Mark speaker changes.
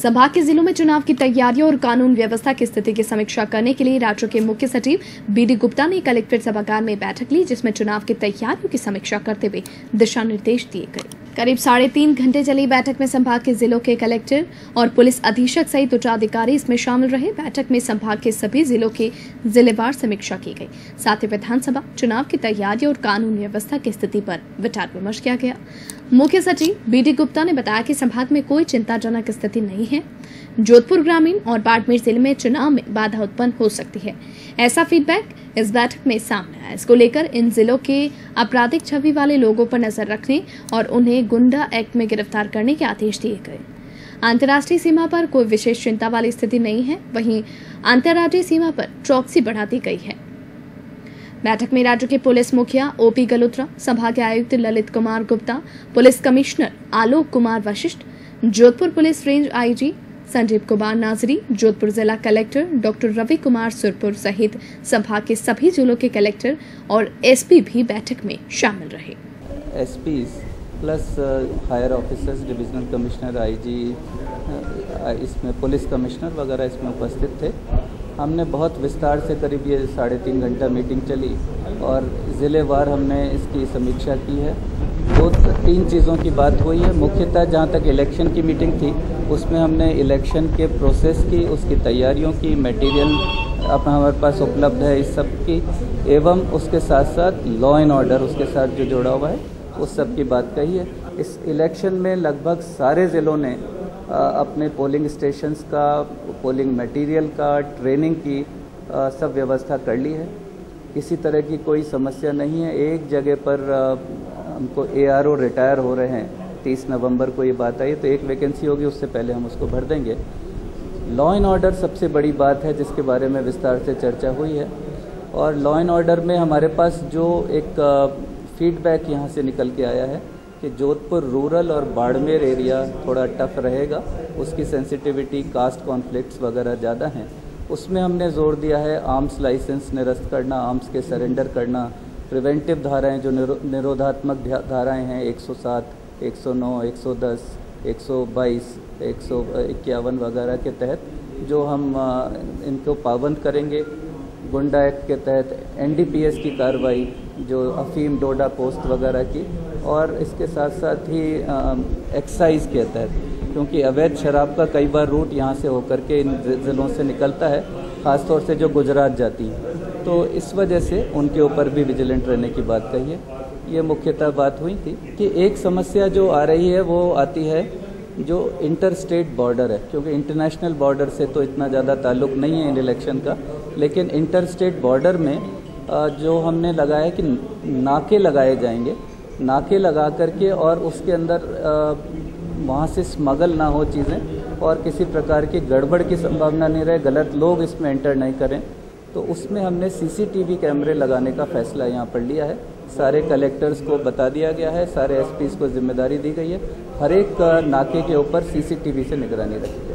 Speaker 1: संभाग के जिलों में चुनाव की तैयारियों और कानून व्यवस्था की स्थिति की समीक्षा करने के लिए राज्य के मुख्य सचिव बीडी गुप्ता ने कलेक्ट्रेट सभागार में बैठक ली, जिसमें चुनाव की तैयारियों की समीक्षा करते हुए दिशा निर्देश दिए गए। करीब 3.5 घंटे चली बैठक में संभाग के जिलों के कलेक्टर और पुलिस अधीक्षक सहित उच्च अधिकारी इसमें शामिल रहे। बैठक में संभाग के सभी जिलों की जिलेवार समीक्षा की गई। साथ ही विधानसभा चुनाव की तैयारी और कानून व्यवस्था की स्थिति पर विचार विमर्श किया गया। मुख्य सचिव बीडी गुप्ता ने बताया कि संभाग में कोई चिंताजनक स्थिति नहीं है। जोधपुर ग्रामीण और बाड़मेर जिले में चुनाव में बाधा उत्पन्न हो सकती है, ऐसा फीडबैक इस बैठक में सामने आया। इसको लेकर इन जिलों के आपराधिक छवि वाले लोगों पर नजर रखने और उन्हें गुंडा एक्ट में गिरफ्तार करने के आदेश दिए गए। अंतर्राष्ट्रीय सीमा पर कोई विशेष चिंता वाली स्थिति नहीं है, वहीं अंतर्राज्यीय सीमा पर चौकसी बढ़ा दी गई है। बैठक में राज्य के पुलिस मुखिया ओपी गल्होत्रा, संभागीय आयुक्त Lalit Kumar Gupta, police commissioner Alok Kumar Vashishtha, Jodhpur police range IG Sanjeev Kumar Nazari, Jodhpur जिला कलेक्टर डॉक्टर रवि कुमार सुरपुर सहित संभाग के सभी जिलों के कलेक्टर और एसपी भी बैठक में शामिल रहे।
Speaker 2: SP plus higher officers, divisional commissioner, IG, इसमें पुलिस कमिश्नर वगैरह इसमें उपस्थित थे। हमने बहुत विस्तार से करीब ये 3.5 घंटा मीटिंग चली और ज़िलेवार हमने इसकी समीक्षा की है। 2-3 चीज़ों की बात हुई है। मुख्यतः जहाँ तक इलेक्शन की मीटिंग थी उसमें हमने इलेक्शन के प्रोसेस की, उसकी तैयारियों की, मटेरियल अपना हमारे पास उपलब्ध है इस सब की, एवं उसके साथ साथ लॉ एंड ऑर्डर उसके साथ जो जुड़ा हुआ है उस सब की बात कही है। इस इलेक्शन में लगभग सारे ज़िलों ने अपने पोलिंग स्टेशंस का, पोलिंग मटेरियल का, ट्रेनिंग की सब व्यवस्था कर ली है। किसी तरह की कोई समस्या नहीं है। एक जगह पर हमको ARO रिटायर हो रहे हैं, 30 नवंबर को ये बात आई, तो एक वैकेंसी होगी, उससे पहले हम उसको भर देंगे। लॉ एंड ऑर्डर सबसे बड़ी बात है जिसके बारे में विस्तार से चर्चा हुई है। और लॉ एंड ऑर्डर में हमारे पास जो एक फीडबैक यहाँ से निकल के आया है कि जोधपुर रूरल और बाड़मेर एरिया थोड़ा टफ रहेगा, उसकी सेंसिटिविटी, कास्ट कॉन्फ्लिक्ट्स वगैरह ज़्यादा हैं। उसमें हमने जोर दिया है आर्म्स लाइसेंस निरस्त करना, आर्म्स के सरेंडर करना, प्रिवेंटिव धाराएं जो निरोधात्मक धाराएं हैं 107, 109, 110, 122, 151 वगैरह के तहत जो हम इनको पाबंद करेंगे। गुंडा एक्ट के तहत NDPS की कार्रवाई, जो अफीम, डोडा पोस्ट वगैरह की, और इसके साथ साथ ही एक्साइज के तहत, क्योंकि अवैध शराब का कई बार रूट यहाँ से होकर के इन ज़िलों से निकलता है, ख़ासतौर से जो गुजरात जाती है, तो इस वजह से उनके ऊपर भी विजिलेंट रहने की बात कही है। ये मुख्यतः बात हुई थी कि एक समस्या जो आ रही है वो आती है जो इंटर स्टेट बॉर्डर है, क्योंकि इंटरनेशनल बॉर्डर से तो इतना ज़्यादा ताल्लुक़ नहीं है इन इलेक्शन का, लेकिन इंटर स्टेट बॉर्डर में जो हमने लगाया है कि नाके लगाए जाएंगे, नाके लगा करके, और उसके अंदर वहाँ से स्मगल ना हो चीज़ें और किसी प्रकार की गड़बड़ की संभावना नहीं रहे, गलत लोग इसमें एंटर नहीं करें, तो उसमें हमने CCTV कैमरे लगाने का फैसला यहाँ पर लिया है। सारे कलेक्टर्स को बता दिया गया है, सारे SPs को जिम्मेदारी दी गई है, हर एक नाके के ऊपर CCTV से निगरानी रखें।